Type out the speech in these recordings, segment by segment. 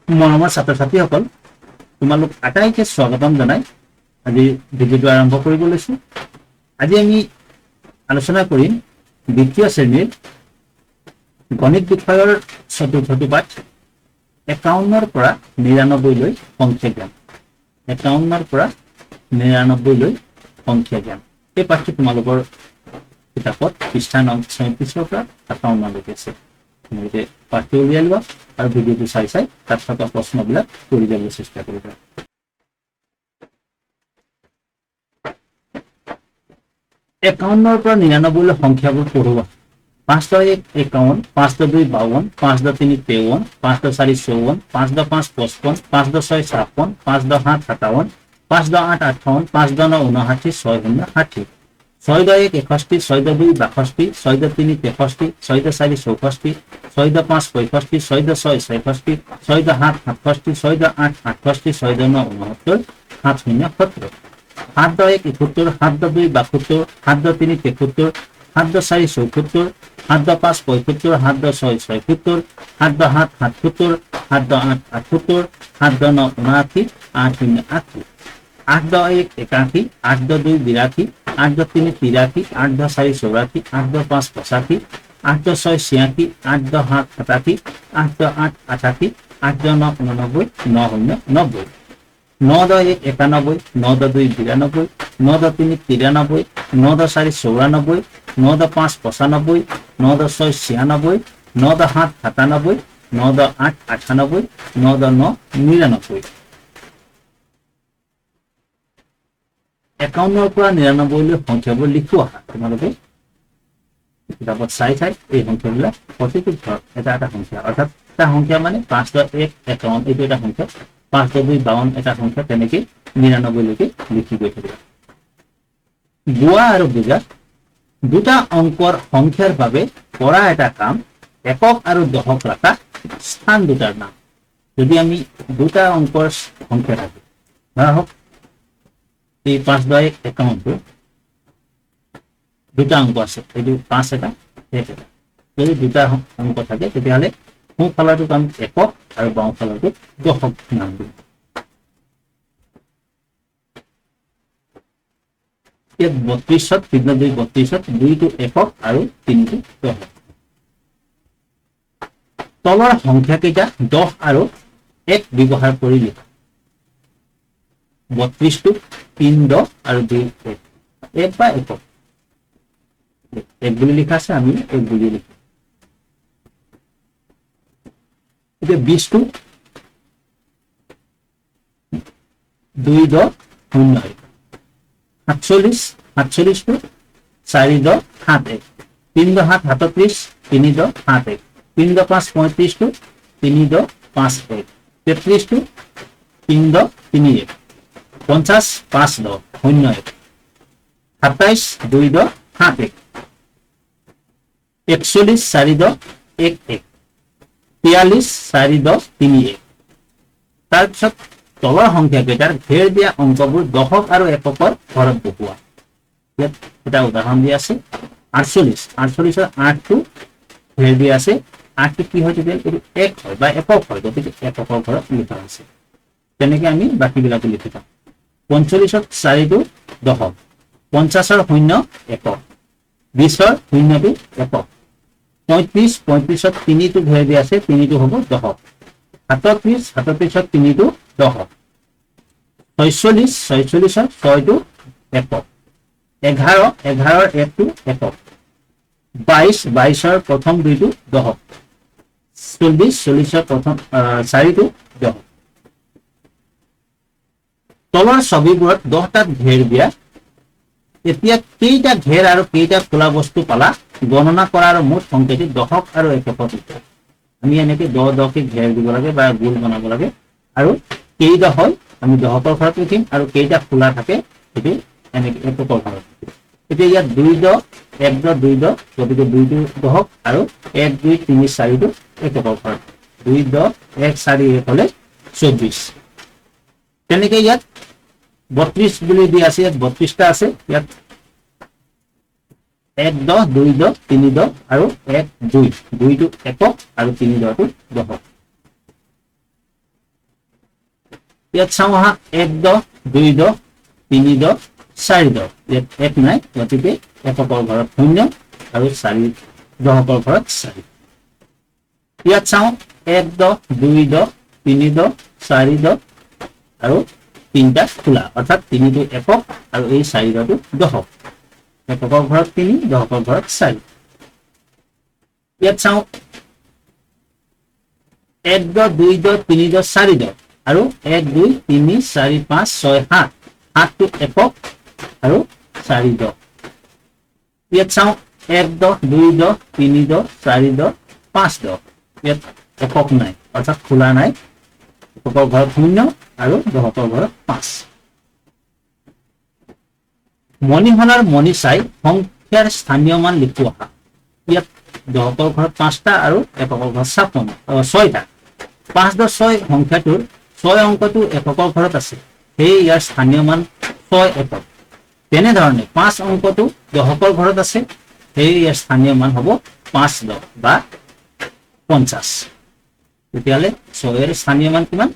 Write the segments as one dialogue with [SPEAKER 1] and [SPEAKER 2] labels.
[SPEAKER 1] মৰমৰ ছাত্ৰ ছাত্ৰীসকল, তোমালোক আটাইকে স্বাগতম জনাই আজি ভিডিঅ'টো আৰম্ভ কৰিব লৈছো। আজি আমি আলোচনা কৰিম দ্বিতীয় শ্ৰেণীৰ গণিত বিষয়ৰ চতুৰ্থটো পাঠ ৫১ৰ পৰা ৯৯ লৈ সংখ্যা জ্ঞান। ৫১ৰ পৰা ৯৯ লৈ সংখ্যা জ্ঞান এই পাঠটো তোমালোকৰ কিতাপত পৃষ্ঠা নং ৩৬ৰ পৰা ৫১ লৈকে আছে। তোমালোকে পাঠটো উলিয়াই লোৱা আৰু ভিডিঅ'টো চাই তাত থকা প্ৰশ্নবিলাক কৰি যাবলৈ চেষ্টা কৰিবা। ৫১ৰ পৰা ৯৯ লৈ সংখ্যাবোৰ পঢ়োৱা। ৫-১ ৫১, ৫-২ ৫২, ৫-৩ ৫৩, ৫-৪ ৫৪, ৫-৫ ৫৫, ৫-৬ ৫৬, ৫-৭ ৫৭, ৫-৮ ৫৮, ৫-৯ ৫৯, ৬-০ ৬০, ৬-১ ৬১, ৬-২ ৬২, ৬-৩ ৬৩, ৬-৪ ৬৪, ৬-৫ ৬৫, ৬-৬ ৬৬, ৬-৭ ৬৭, ৬-৮ ৬৮, ৬-৯ ৬৯, ৭-০ ৭০, ৭-১ ৭১, ৭-২ ৬২, ৭-৩ ৭৩, ৭-৪ ৭৪, ৭-৫ ৭৫, ৭-৬ ৭৭, ৭-৭ ৭৭, ৭-৮ ৭৮, ৭-৯ ৭৯, ৮-০ ৮০, ৮-১ ৮১, ৮-২ ৮২, ৮-৩ ৮৩, ৮-৪ ৮৪, ৮-৫ ৮৫, ৮-৬ ৮৬, ৮-৭ ৮৭, ৮-৮ ৮৮, ৮-৯ ৮৯, ৯-০ ৯০, ৯-১ ৯১, ৯-২ ৯২, ৯-৩ ৯৩, ৯-৪ ৯৪, ৯-৫ ৯৫, ৯-৬ ৯৬, ৯-৭ ৯৭, ৯-৮ ৯৮, ৯-৯ ৯৯। ৫১ৰ পৰা ৯৯ লৈ সংখ্যাবোৰ লিখোৱা। তোমালোকে কিতাপত চাই এই সংখ্যাবিলাক প্ৰতিটো ঘৰত এটা এটা সংখ্যা, অৰ্থাৎ এটা সংখ্যা মানে ৫-১ ৫১ এইটো এটা সংখ্যা, ৫-২ ৫২ এটা সংখ্যা, তেনেকৈ ৯৯ লৈকে লিখি গৈ থাকিবা। বোৱা আৰু বুজা দুটা অংকৰ সংখ্যাৰ বাবে কৰা এটা কাম, একক আৰু দশক ৰাখা স্থান দুটাৰ নাম। যদি আমি দুটা অংকৰ সংখ্যা থাকে, ধৰা হওক এই ৫-১ ৫১, দুটা অংক আছে, এইটো ৫ এটা ১ এটা। যদি দুটা অংক থাকে তেতিয়াহ'লে সোঁফালৰটোক আমি একক আৰু বাওঁফালৰটোক দশক নাম দিম। ইয়াত ৩২ত ৩২ দুইটো একক আৰু তিনিটো দশক। তলৰ সংখ্যাকেইটা ১০ আৰু ১ ব্যৱহাৰ কৰি লিখা। ৩২টোক ৩ ১০ আৰু ২ ১, ১ বা একক, ১ বুলি লিখা আছে, আমি ১ বুলি লিখো। এতিয়া ২০টো ২ ১০ ০ ১, ৪৭ ৪৭টো ৪ ১০ ৭ ১, ৩ ১০ ৭ ৩৭, ৩ ১০ ৭ ১, ৩ ১০ ৫ ৩৫টো ৩ ১০ ৫ ১, ৩৩টো ৩ ১০ ৩ ১, ৫০ ৫ ১০ ০ ১, ২৭ ২ ১০ ৭ ১, ৪১ ৪ ১০ ১ ১, ৪৩ ৪ ১০ ৩ ১। তাৰপিছত তলৰ সংখ্যাকেইটাৰ ঘেৰ দিয়া অংকবোৰ দশক আৰু এককৰ ঘৰত বহুৱা। ইয়াত এটা উদাহৰণ দিয়া আছে, ৪৮ ৪৮ৰ ৮টো ঘেৰ দিয়া আছে, ৮টো কি হয় তেতিয়া এইটো ১ হয় বা একক হয়, গতিকে এককৰ ঘৰত লিখা আছে। তেনেকে আমি বাকীবিলাকো লিখি পাম। ৪৫ত ৪টো দশক, ৫০ৰ ০ একক, ২০ৰ ০টো একক, ৩৫ ৩৫ত ৩টো ঘেৰ দিয়া আছে, ৩টো হ'ব দশক, ৩৭ ৩৭ত ৩টো দশক, ৪৬ ৪৬ৰ ৬টো একক, ১১ ১১ৰ ১টো একক, ২২ ২২ৰ প্ৰথম দুইটো দশক, ৪০ ৪০ৰ প্ৰথম ৪টো দশক। তলৰ ছবিবোৰত ১০টাত ঘেৰ দিয়া। এতিয়া কেইটা ঘেৰ আৰু কেইটা খোলা বস্তু পালা গণনা কৰাৰ মুঠ সংখ্যাটি দশক আৰু এককত লিখা। আমি এনেকে ১০কে ঘেৰ দিব লাগে বা গোল বনাব লাগে, আৰু কেইটা হয় আমি দশকৰ ঘৰত লিখিম, আৰু কেইটা খোলা থাকে সেইটো এনেকে এককৰ ঘৰত লিখিম। এতিয়া ইয়াত ২ ১০ ১ ১০ ২ ১০, গতিকে ২টো দশক আৰু ১ ২ ৩ ৪টো এককৰ ঘৰত, ২ ১০ ১ ৪ ১ হলে ২৪। তেনেকে ইয়াত ৩২ বুলি দিয়া আছে, ইয়াত ৩২টা আছে, ইয়াত ১ ১০ ২ ১০ ৩ ১০ আৰু ১ ২, ২টো একক আৰু ৩ ১০টো দশক। ইয়াত চাওঁ আহা 1 10 2 10 3 10 4 10 ইয়াত 1 নাই গতিকে এককৰ ঘৰত 0 আৰু 4 দহকৰ ঘৰত 4 ইয়াত চাওঁ 1 10 2 10 3 10 4 10 আৰু তিনটা খোলা অৰ্থাৎ 3 টো একক আৰু এই 4 টো দহক এককৰ ঘৰত 3 দহকৰ ঘৰত 4 ইয়াত চাওঁ 1 10 2 10 3 10 4 10 আৰু 1 2 3 4 5 6 7 7 টো একক আৰু 4 10 ইয়াত চাওঁ 1 10 2 10 3 10 4 10 5 10 ইয়াত একক নাই অৰ্থাৎ খোলা নাই এককৰ ঘৰত 0 আৰু দহকৰ ঘৰত 5 মণিহলাৰ মণি চাই সংখ্যাৰ স্থানীয় মান লিখোৱা ইয়াত দহকৰ ঘৰত 5টা আৰু এককৰ ঘৰত 6টা 5 10 6 সংখ্যাটোৰ 6 অংকটো এককৰ ঘৰত আছে সেই ইয়াৰ স্থানীয় মান 6 একক তেনেধৰণে 5 অংকটো দহকৰ ঘৰত আছে সেই ইয়াৰ স্থানীয় মান হ'ব 5 10 বা 50 তেতিয়াহ'লে 6 এর স্থানীয় মান কিমান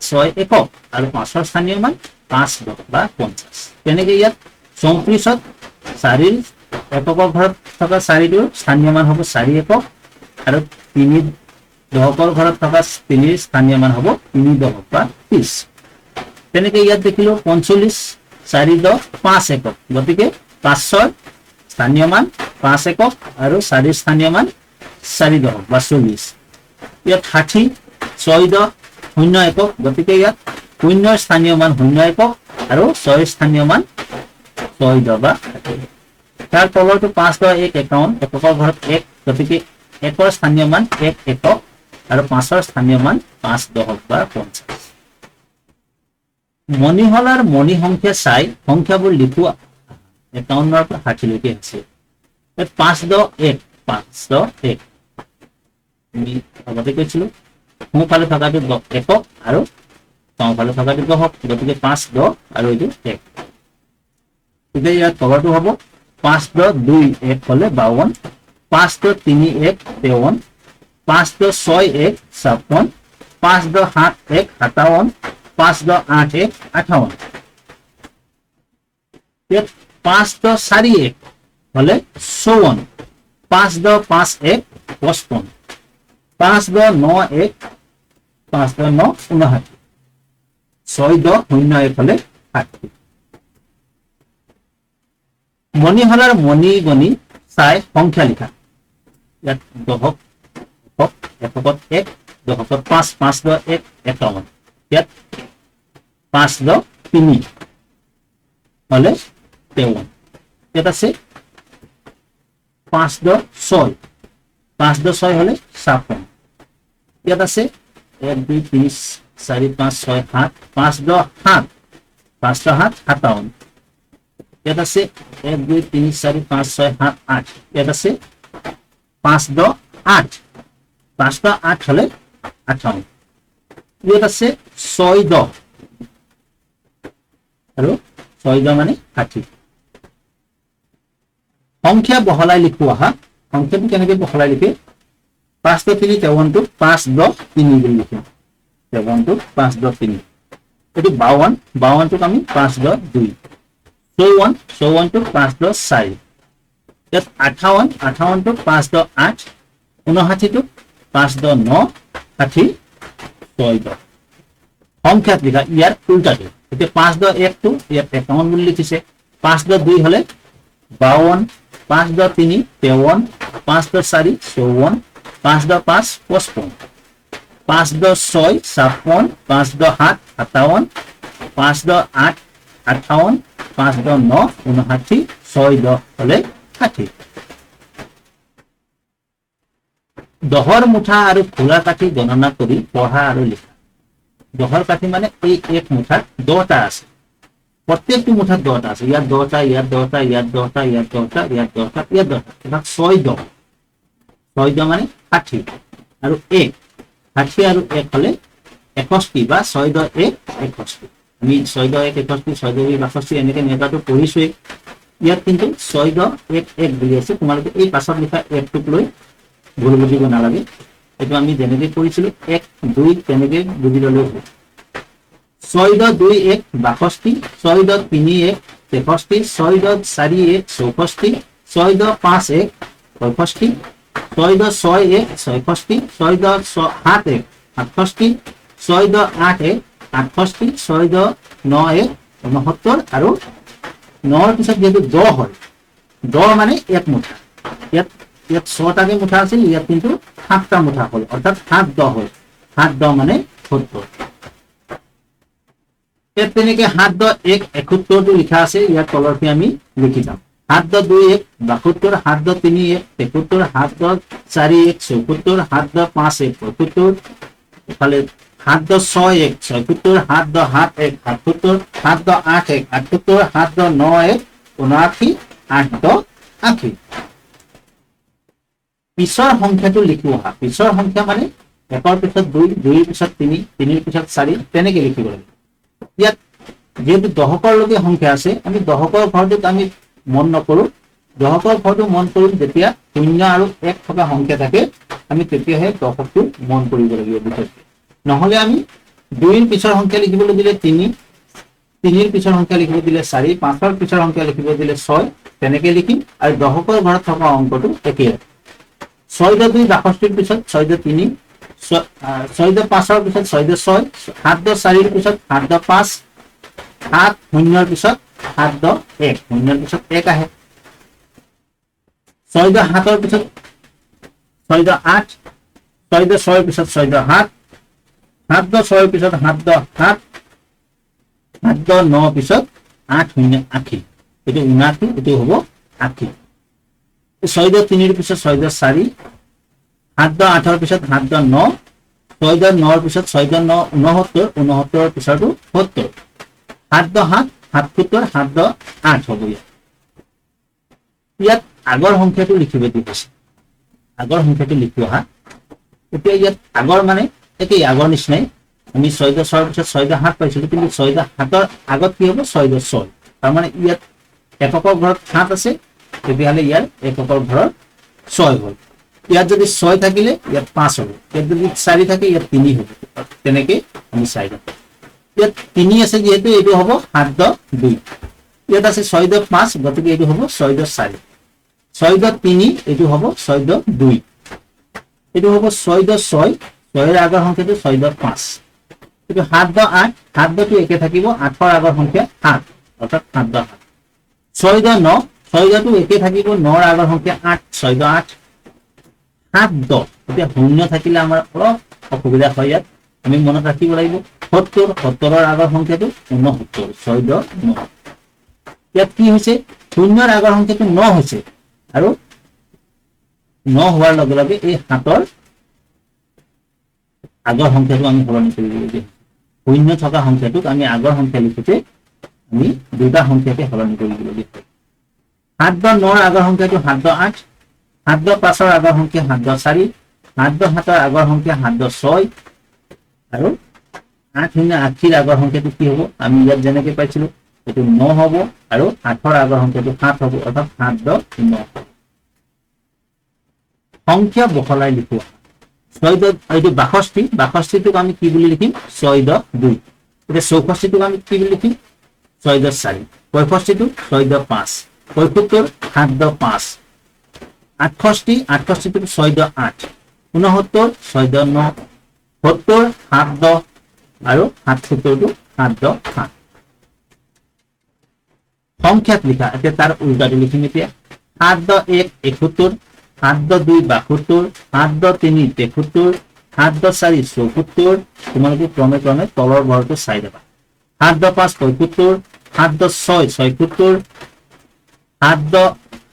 [SPEAKER 1] 6 একক আৰু 5 ৰ স্থানীয় মান 5 10 বা 50 তেনেকৈ ইয়াত 34ত 4 এককৰ ঘৰত থকা 4টোৰ স্থানীয় মান হ'ব 4 একক আৰু 3 দহকৰ ঘৰত থকা 3 স্থানীয় মান হ'ব 3 10 বা 30 তেনেকৈ ইয়াত দেখিলো 45 4 10 5 একক গতিকে 5 ৰ স্থানীয় মান 5 একক আৰু 4 স্থানীয় মান 4 10 বা 40 ইয়াত 60 6 10 0 একক গতিকে ইয়াত 0 স্থানীয় মান 0 একক আৰু 6 স্থানীয় মান 6 10 বা 60 তাৰ তলৰটো 5 10 1 51 এককৰ ঘৰত 1 গতিকে 1 ৰ স্থানীয় মান 1 একক আৰু 5 ৰ স্থানীয় মান 5 10 বা 50 মণিহলাৰ মণি সংখ্যা চাই সংখ্যাবোৰ লিখোৱা 51 ৰ পৰা 60 লৈকে আছে 5 10 1 5 10 1 আমি আগতে কৈছিলো সোঁফালে থকাটো একক আৰু বাওঁফালে থকাটো দহক গতিকে 5 10 আৰু এইটো 1 এতিয়া ইয়াত তলৰটো হ'ব 5 10 2 1 হলে 52 5 10 3 1 53 5 10 6 1 56 5 10 7 1 57 5 10 8 1 58 ইয়াত 5 10 4 1 হলে 54 5 10 5 1 55 5 10 9 1 5 10 9 59 6 10 0 1 হলে 60 মণিহলাৰ মণি গণি চাই সংখ্যা লিখা ইয়াত দহক এককত 1 দহকত 5 5 10 1 51 ইয়াত 5 10 3 হলে 53 ইয়াত আছে 5 10 6 5 10 6 হলে 56 ইয়াত আছে 1 2 3 4 5 6 7 5 10 7 5 10 7 57 ইয়াত আছে 1 2 3 4 5 6 7 8 ইয়াত আছে 5 10 8 5 10 8 হলে 58 ইয়াত আছে 6 10 আৰু 6 10 মানে 60 সংখ্যা বহলাই লিখোৱা সংখ্যাটো কেনেকৈ বহলাই লিখে 5 10 3 53 টো 5 10 3 বুলি লিখিম 53 টো 5 10 3 এটো 52 52 টোক আমি 5 10 2 54 টো 5 10 4 ইয়াত 58 58 টো 5 10 8 59 টো 5 10 9 60 6 10 সংখ্যাত লিখা ইয়াৰ উল্টাটো এতিয়া 5 10 1 টো ইয়াত 51 বুলি লিখিছে 5 10 2 হলে 52 5 10 3 53 5 10 4 54 5 10 5 55 5 10 6 56 5 10 7 57 5 10 8 58 5 10 9 59 6 10 হলে 60 দহৰ মুঠা আৰু খোলা কাঠি গণনা কৰি পঢ়া আৰু লিখা দহৰ কাঠি মানে এই এক মুঠাত 10টা আছে প্ৰত্যেকটো মুঠাত 10টা আছে ইয়াত 10টা ইয়াত 10টা ইয়াত 10টা ইয়াত 10টা ইয়াত 10টা ইয়াত 10টা এটা 6 10 6 10 মানে 60 আৰু 1 60 আৰু 1 হলে 61 বা 6 10 1 61 আমি 6 10 1 61 6 10 62 এনেকৈ নেগাটো পঢ়িছো ইয়াত কিন্তু 6 10 1 1 বুলি আছে তোমালোকে এই পাছত লিখা 1 টুক লৈ ভুল বুজিব নালাগে এটো আমি যেনেকৈ কৰিছিলো 1 2 তেনেকৈ বুজি ললে 6 দ 2 1 62, 6 দ 3 1 63, 6 দ 4 1 64, 6 দ 5 1 65, 6 দ 6 1 66, 6 দ 7 1 68, 6 দ 8 1 68, 6 দ 9 1 69 আৰু 9 পিছত যেহেতু 10 হয়, 10 মানে এক মুঠা, ইয়াত 6টাকে মুঠা আছিল, ইয়াত কিন্তু 7টা মুঠা হ'ল, অৰ্থাৎ 7 10 হ'ল, 7 10 মানে 70। ইয়াত তেনেকে 7 10 1 71টো লিখা আছে, ইয়াত তলৰখিনি আমি লিখি যাম। 7 10 2 1 72, 7 10 3 1 73, 7 10 4 1 74, 7 10 5 1 75, এফালে 7 10 6 1 76, 7 10 7 1 77, 7 10 8 1 78, 7 10 9 1 79, 8 10 80। পিছৰ সংখ্যাটো লিখি অহা, পিছৰ সংখ্যা মানে 1ৰ পিছত 2, 2ৰ পিছত 3, 3ৰ পিছত 4 তেনেকে লিখিব লাগিব। ইয়াত যেহেতু দশকৰলৈকে সংখ্যা আছে, আমি দশকৰ ঘৰটোত আমি মন নকৰো, দশকৰ ঘৰটো মন কৰিম যেতিয়া 0 আৰু 1 থকা সংখ্যা থাকে, আমি তেতিয়াহে দশকটো মন কৰিব লাগিব বিশেষকৈ। নহলে আমি 2ৰ পিছৰ সংখ্যা লিখিবলৈ দিলে 3, 3ৰ পিছৰ সংখ্যা লিখিব দিলে 4, 5ৰ পিছৰ সংখ্যা লিখিব দিলে 6 তেনেকে লিখিম, আৰু দশকৰ ঘৰত থকা অংকটো একেই। 6 দ 2 62ৰ পিছত 6 দ 3, 6 দ 5ৰ পিছত 6 দ 6, 7 দ 4ৰ পিছত 7 দ 5, 7 0ৰ পিছত 7 দ 1, 0ৰ পিছত 1 আহে। 6 দ 7ৰ পিছত 6 দ 8, 6 দ 6ৰ পিছত 6 দ 7, 7 দ 6ৰ পিছত 7 দ 7, 7 দ 9 পিছত 8 0 80, এইটো 79, এইটো হ'ব 80। 6 দ 3ৰ পিছত 6 দ 4, 7 দ 8ৰ পিছত 7 দ 9, 6 দ 9ৰ পিছত 6 দ 9 69, 69ৰ পিছতো 70, 7 দ 7 77, 7 দ 8 হ'ব। ইয়াত আগৰ সংখ্যাটো লিখিব দিছে, আগৰ সংখ্যাটো লিখি অহা। এতিয়া ইয়াত আগৰ মানে একেই, আগৰ নিচিনাই আমি 6 দ 6ৰ পিছত 6 দ 7 পাইছিলো, কিন্তু 6 দ 7ৰ আগত কি হ'ব 6 দ 6, তাৰমানে ইয়াত এককৰ ঘৰত 7 আছে, তেতিয়াহ'লে ইয়াৰ এককৰ ঘৰত 6 হ'ল। ইয়াত যদি 6 থাকিলে ইয়াত 5 হ'ব, ইয়াত যদি 4 থাকে ইয়াত 3 হ'ব, তেনেকে আমি চাই যাম। ইয়াত 3 আছে যিহেতু এইটো হ'ব 7 দ 2, ইয়াত আছে 6 দ 5, গতিকে এইটো হ'ব 6 দ 4, 6 দ 3 এইটো হ'ব 6 দ 2, এইটো হ'ব 6 দ 6, 6ৰ আগৰ সংখ্যাটো 6 দ 5, এইটো 7 দ 8, 7 দটো একে থাকিব, 8ৰ আগৰ সংখ্যা 7, অৰ্থাৎ 7 দ 7, 6 দ 9, 6 দটো একে থাকিব, 9ৰ আগৰ সংখ্যা 8, 6 দ 8, 7 দ, এতিয়া শূন্য থাকিলে আমাৰ অলপ অসুবিধা হয়, ইয়াত আমি মনত ৰাখিব লাগিব 70, 70ৰ আগৰ সংখ্যাটো 69, 6 দ 9। ইয়াত কি হৈছে, শূন্যৰ আগৰ সংখ্যাটো 9 হৈছে, আৰু 9 হোৱাৰ লগে লগে এই 7ৰ আগৰ সংখ্যাটো আমি সলনি কৰিব লাগিব। শূন্য থকা সংখ্যাটোক আমি আগৰ সংখ্যা লিখোতে আমি দুটা সংখ্যাকে সলনি কৰিব লাগিব। 7 দ 9ৰ আগৰ সংখ্যাটো 7 দ 8, 7 দ 5ৰ আগৰ সংখ্যা 7 দ 4, 7 দ 7ৰ আগৰ সংখ্যা 7 দ 6, আৰু 8 0 80ৰ আগৰ সংখ্যাটো কি হ'ব, আমি ইয়াত যেনেকৈ পাইছিলো এইটো 9 হ'ব, আৰু 8ৰ আগৰ সংখ্যাটো 7 হ'ব, অৰ্থাৎ 7 দ 9। সংখ্যা বহলাই লিখোৱা, 6 দ এইটো 62, 62টোক আমি কি বুলি লিখিম 6 দ 2, এতিয়া 64টোক আমি কি বুলি লিখিম 6 দ 4, 65টো 6 দ 5, 75 7 দ 5, 68, 68টো 6 দ 8, 69 6 দ 9, 70 7 দ, আৰু 77টো 7 দ 7। সংখ্যাত লিখা, এতিয়া তাৰ উল্টাটো লিখিম। এতিয়া 7 দ 1 71, 7 দ 2 72, 7 দ 3 73, 7 দ 4 74, তোমালোকে ক্ৰমে ক্ৰমে তলৰ ঘৰটো চাই যাবা। 7 দ 5 75, 7 দ 6 76, 7 দ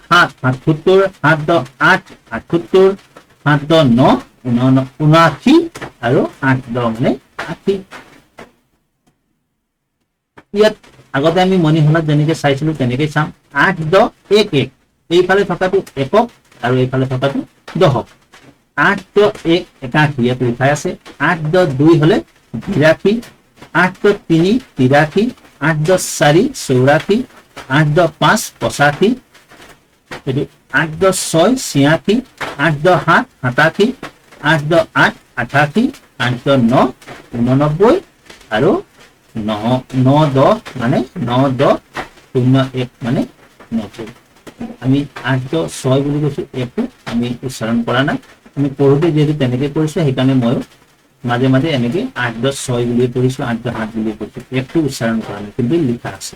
[SPEAKER 1] 7 77, 7 দ 8 78, 7 দ 9 79, আৰু 8 দ মানে 80। ইয়াত আগতে আমি মণিহলত যেনেকে চাইছিলো তেনেকে চাম। 8 দ 1 1, এইফালে থকাটো একক আৰু এইফালে থকাটো দশক। 8 দ 1 81, ইয়াত লিখাই আছে। 8 দ 2 হলে 82, 8 দ 3 83, 8 দ 4 84, 8 দ 5 85, এইটো 8 দ 6 86, 8 দ 7 87, 8 দ 8 88, 8 দ 9 89, আৰু 9 10 মানে 9 10 0 1 মানে 90 আমি 8 10 6 বুলি কৈছো একটো আমি উচ্চাৰণ কৰা নাই আমি পঢ়োতে যেহেতু তেনেকৈ কৰিছো সেইকাৰণে মই মাঝে মাঝে এনেকে 8 10 6 বুলি পঢ়িছো 8 10 7 বুলি পঢ়িছো একটো উচ্চাৰণ কৰা নাই কিন্তু লিখা আছে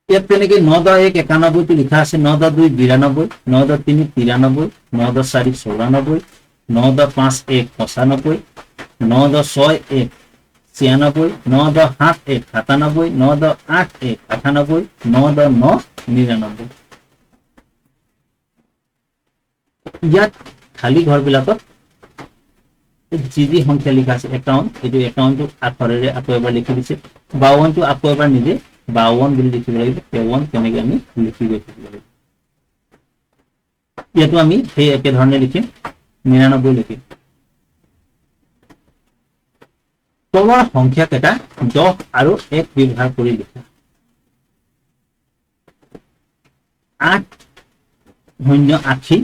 [SPEAKER 1] ইয়াত তেনেকে 9 10 1 91 টো লিখা আছে 9 10 2 92 9 10 3 93 9 10 4 94 9 10 5 1 95 9 10 6 1 96 9 10 7 1 97 9 10 8 1 98 9 10 9 99 ইয়াত খালি ঘৰবিলাকত যি সংখ্যা লিখা আছে 51 এইটো 51 টো আখৰেৰে আকৌ এবাৰ লিখি দিছে 52 টো আকৌ এবাৰ নিজে 52 বুলি লিখিব লাগিব 53 কেনেকৈ আমি লিখি ৰাখিব লাগিব ইয়াতো আমি সেই একে ধৰণে লিখিম 99 লিখিম তলৰ সংখ্যা কেইটা 10 আৰু 1 ব্যৱহাৰ কৰি লিখা 8 0 80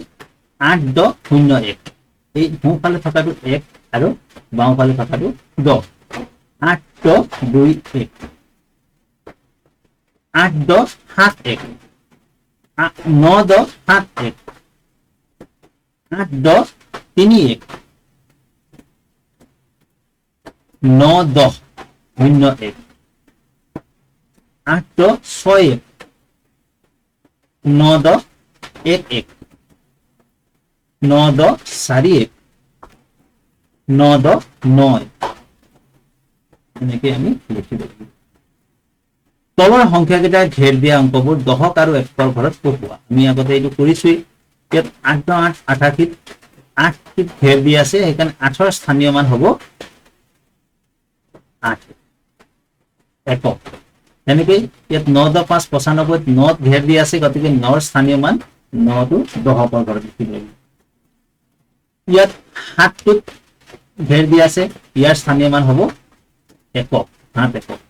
[SPEAKER 1] 8 10 0 1 এই সোঁফালে থকাটো 1 আৰু বাওঁফালে থকাটো 10 8 10 2 1 8 10 7 1 9 10 7 1 8 10 3 1 9 10 0 1 8 10 6 1 9 10 1 1 9 10 4 1 9 10 9 এনেকৈ আমি লিখিব লাগিব তলৰ সংখ্যাকেইটাৰ ঘেৰ দিয়া অংকবোৰ দশক আৰু একৰ ঘৰত পঢ়োৱা আমি আগতে এইটো কৰিছোৱেই ইয়াত 8 10 8 88 8 ঘেৰ দিয়া আছে সেইকাৰণে 8ৰ স্থানীয় মান হ'ব 8 একক তেনেকৈ ইয়াত 9 10 5 95 9 ঘেৰ দিয়া আছে গতিকে 9ৰ স্থানীয় মান 9 টো দশকৰ ঘৰত লিখিব লাগিব ইয়াত 7 টোত ঘেৰ দিয়া আছে ইয়াৰ স্থানীয় মান হ'ব একক 7 একক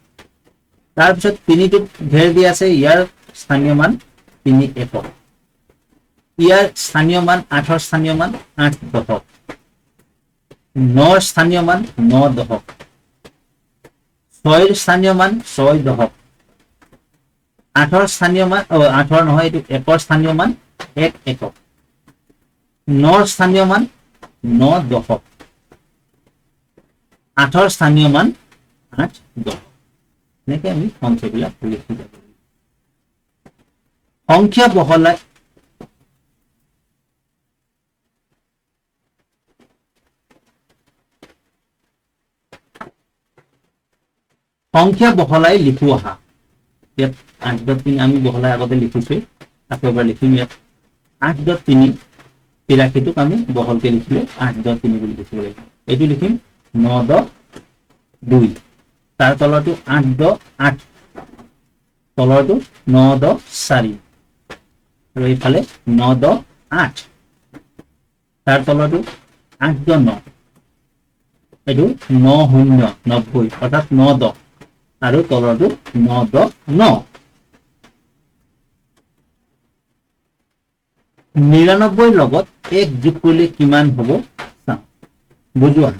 [SPEAKER 1] তাৰপিছত 3 টোত ঘেৰ দিয়া আছে ইয়াৰ স্থানীয় মান 3 একক ইয়াৰ স্থানীয় মান 8ৰ স্থানীয় মান 8 দশক 9ৰ স্থানীয় মান 9 দশক 6ৰ স্থানীয় মান 6 দশক 8ৰ স্থানীয় মান 8ৰ নহয় এইটো 1ৰ স্থানীয় মান 1 একক 9ৰ স্থানীয় মান 9 দশক 8ৰ স্থানীয় মান 8 দশক এনেকৈ আমি সংখ্যাবিলাক লিখি যাব সংখ্যা বহলাই লিখো আহা ইয়াত 8.3 আমি বহলাই আগতে লিখিছো আকৌ এবাৰ লিখিম ইয়াত 8.3 83টোক আমি বহলকে লিখিলে 8.3 বুলি লিখিব লাগিব এইটো লিখিম 9.2 তাৰ তলৰটো 8.8 তলৰটো 9.4 আৰু এইফালে 9.8 তাৰ তলৰটো 8.9 এইটো 9.90 অৰ্থাৎ 9.10 আৰু তলৰটো 9.9 99 লগত 1 যোগ কৰিলে কিমান হ'ব চাওঁ বুজোৱা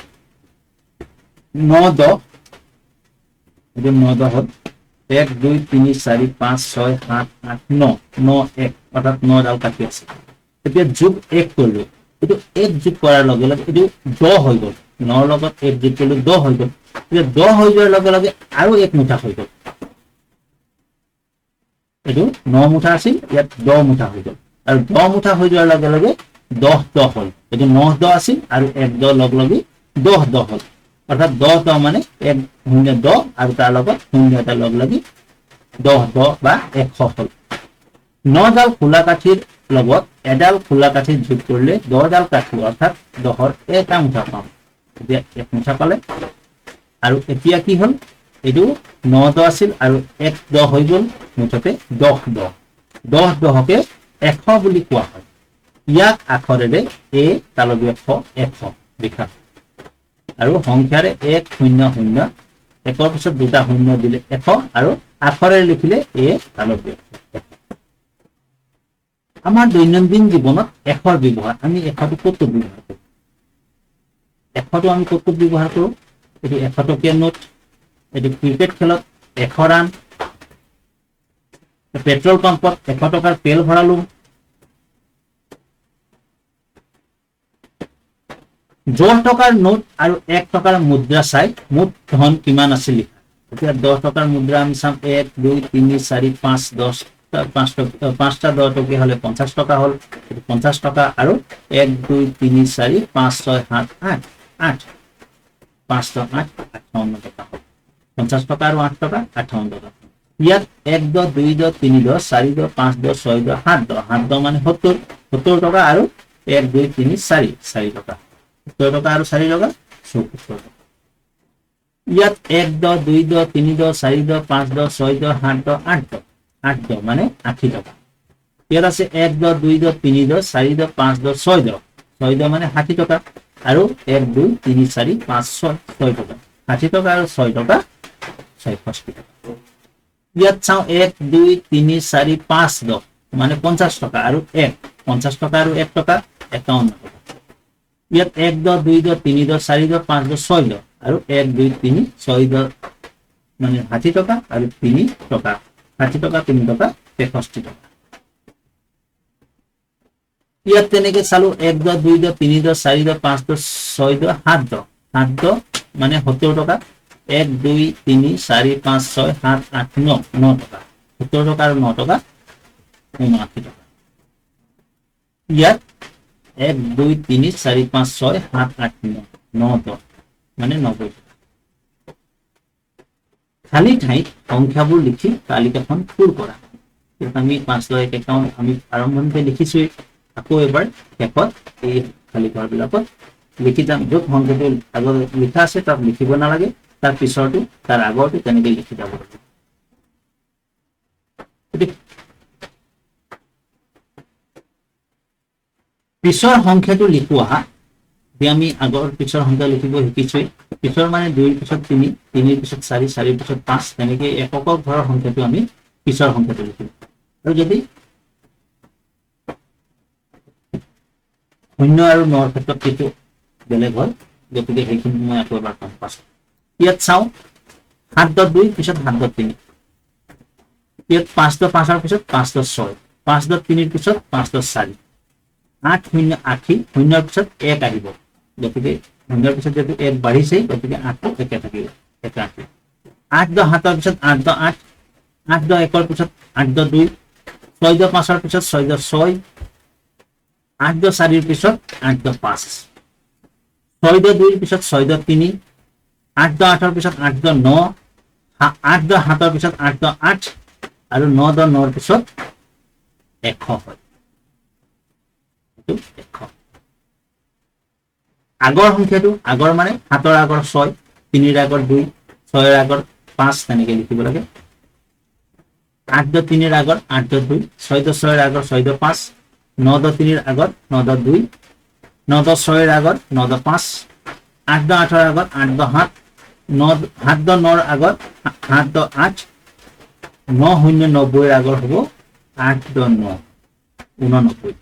[SPEAKER 1] 9 10 এইটো 9 10 হ'ল 1 2 3 4 5 6 7 8 9 9 1 অৰ্থাৎ 9 ডাল কাটি আছে এতিয়া যোগ 1 কৰিলো এইটো 1 যোগ কৰাৰ লগে লগে এইটো 10 হৈ গ'ল 9 লগত 1 যোগ কৰিলে 10 হৈ গ'ল এতিয়া 10 হৈ যোৱাৰ লগে লগে আৰু 1 মুঠা হৈ গ'ল এইটো 9 মুঠা আছিল ইয়াত 10 মুঠা হৈ গ'ল আৰু 10 মুঠা হৈ যোৱাৰ লগে লগে 10 10 হ'ল এইটো 9 10 আছিল আৰু 1 10 লগ লাগি 10 10 হ'ল অৰ্থাৎ 10 10 মানে 1 0 10 আৰু তাৰ লগত 0 এটা লগ লাগি 10 10 বা 100 হ'ল 9 ডাল খোলা কাঠিৰ লগত এডাল খোলা কাঠি যোগ কৰিলে 10 ডাল কাঠি অৰ্থাৎ 10ৰ এটা মুঠা পাম এতিয়া 1 মুঠা পালে আৰু এতিয়া কি হ'ল এইটো 9 10 আছিল আৰু 1 10 হৈ গ'ল মুঠতে 10 10 10 10কে 100 বুলি কোৱা হয় ইয়াক আখৰেৰে a তালবীয় খ 100 লিখা আৰু সংখ্যাৰে 1 0 0 একৰ পিছত দুটা শূন্য দিলে 100 আৰু আখৰেৰে লিখিলে a তালবীয় আমাৰ দৈনন্দিন জীৱনত 100ৰ ব্যৱহাৰ আমি 100টো ক'ত ব্যৱহাৰ কৰোঁ 100টো আমি ক'ত ব্যৱহাৰ কৰোঁ এটি 100 টকীয়া নোট এটি ক্ৰিকেট খেলত 100 ৰান পেট্ৰল পাম্পত 100 টকাৰ তেল ভৰালো 10 টকাৰ নোট আৰু 1 টকাৰ মুদ্ৰা চাই মুঠ ধন কিমান আছিল এতিয়া 10 টকাৰ মুদ্ৰা আমি চাম 1 2 3 4 5 10 5টা 10 টকীয়া হলে 50 টকা হল 50 টকা আৰু 1 2 3 4 5 6 7 8 8 5 8 58 টকা হল 50 টকা আৰু 8 টকা 58 টকা ইয়াত 1 10 2 10 3 10 4 10 5 10 6 10 7 10 7 10 মানে 70 টকা আৰু 1 2 3 4 4 টকা 70 টকা আৰু 4 টকা 74 টকা ইয়াত 1 10 2 10 3 10 4 10 5 10 6 10 7 10 8 10 8 10 মানে 80 টকা ইয়াত আছে 1 10 2 10 3 10 4 10 5 10 6 10 6 10 মানে 60 টকা আৰু 1 2 3 4 5 6 6 টকা 60 টকা আৰু 6 টকা 66 টকা ইয়াত চাও 1 2 3 4 5 10 মানে 50 টকা আৰু 1 50 টকা আৰু 1 টকা 51 টকা ইয়াত 1 10 2 10 3 10 4 10 5 10 6 10 আৰু 1 2 3 6 10 মানে 60 টকা আৰু 3 টকা 60 টকা 3 টকা 63 টকা ইয়াত তেনেকে চালো 1 10 2 10 3 10 4 10 5 10 6 10 7 10 7 10 মানে 70 টকা 1 2 3 4 5 6 7 8 9 9 টকা 70 টকা আৰু 9 টকা 89 টকা ইয়াত 1 2 3 4 5 6 7 8 9 9 10 মানে 90 টকা খালি ঠাইত সংখ্যাবোৰ লিখি তালিকাখন পূৰ কৰা আমি 5 একাউণ্ট আমি আৰম্ভণিতে লিখিছোই আকৌ এবাৰ শেষত এই খালি ঘৰবিলাকত লিখি যাম য'ত সংখ্যাটো আগত লিখা আছে তাত লিখিব নালাগে তাৰ পিছৰটো তাৰ আগৰটো তেনেকে লিখি যাব লাগিব পিছৰ সংখ্যাটো লিখোৱা আমি আগৰ পিছৰ সংখ্যা লিখিব শিকিছোই পিছৰ মানে 2 ৰ পিছত 3 3 ৰ পিছত 4 4 ৰ পিছত 5 তেনেকে একক ঘৰৰ সংখ্যাটো আমি পিছৰ সংখ্যাটো লিখিম আৰু যদি শূন্য আৰু 9 ৰ ক্ষেত্ৰত কিছু বেলেগ হয় গতিকে সেইখিনি মই আকৌ এবাৰ কম পাছ ইয়াত চাও 7.2 পিছত 7.3 ইয়াত 5.5 ৰ পিছত 5.6 5.3 ৰ পিছত 5.4 8 0 80 0 ৰ পিছত 1 আহিব গতিকে 0 ৰ পিছত যদি 1 বাঢ়িছে গতিকে 8 একে থাকিব 81 8.7 ৰ পিছত 8.8 8.1 ৰ পিছত 8.2 6.5 ৰ পিছত 6.6 8.4 ৰ পিছত 8.5 6.2 ৰ পিছত 6.3 8.8 ৰ পিছত 8.9 8.7 ৰ পিছত 8.8 আৰু 9.9 ৰ পিছত 100 হয় আগৰ সংখ্যাটো আগৰ মানে 7 ৰ আগৰ 6 3 ৰ আগৰ 2 6 ৰ আগৰ 5 তেনেকে লিখিব লাগে 8.3 ৰ আগৰ 8.2 6.6 ৰ আগৰ 6.5 9.3 ৰ আগৰ 9.2 9.6 ৰ আগৰ 9.5 8.8 ৰ আগৰ 8.7 7.9 ৰ আগৰ 7.8 9.90 ৰ আগৰ হ'ব 8.9 89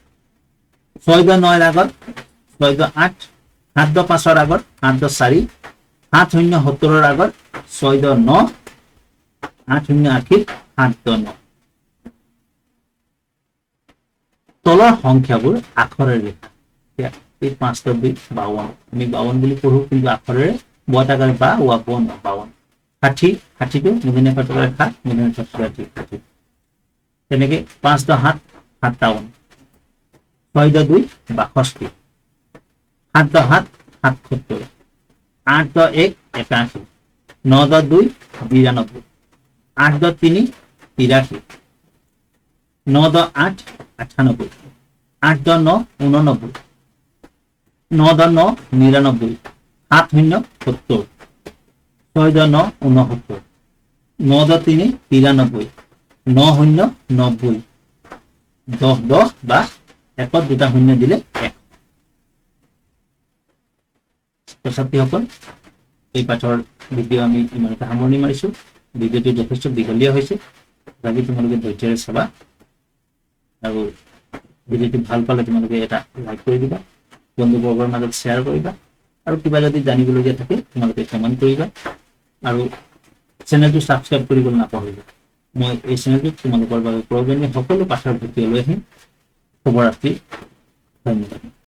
[SPEAKER 1] 6.9 ৰ আগৰ 6.8 7.5 ৰ আগৰ 7.4 7.70 ৰ আগৰ 6.9 8.80 7.9 তলৰ সংখ্যাবোৰ আখৰেৰে লিখা এই 5.2 52 আমি 52 বুলি পঢ়ো কিন্তু আখৰেৰে বটাকাৰ বা 52 60 60 টো মুদিনে ফটকা লেখা মুদিনে ফটকা 60 তেনেকে 5.7 57 6.2 62 7.7 77 8.1 81 9.2 92 8.3 83 9.8 98 8.9 89 9.9 99 7.0 70 6.9 69 9.3 93 9.0 90 10 বা 1 দুটা শূন্য দিলে 1 ছাত্ৰীসকল এই পাঠৰ ভিডিঅ' আমি ইমানতে সামৰণি মাৰিছো ভিডিঅ'টো যথেষ্ট দীঘলীয়া হৈছে লাগি তোমালোকে ধৈৰ্য্যৰে চাবা আৰু ভিডিঅ'টো ভাল পালে তোমালোকে এটা লাইক কৰি দিবা বন্ধুবৰ্গৰ মাজত শ্বেয়াৰ কৰিবা আৰু কিবা যদি জানিবলগীয়া থাকে তোমালোকে কমেণ্ট কৰিবা আৰু চেনেলটো ছাবস্ক্ৰাইব কৰিবলৈ নাপাহৰিবা। মই এই চেনেলটোত তোমালোকৰ বাবে প্ৰয়োজনীয় সকলো পাঠৰ ভিডিঅ' লৈ আহিম। শুভৰাত্ৰি, ধন্যবাদ।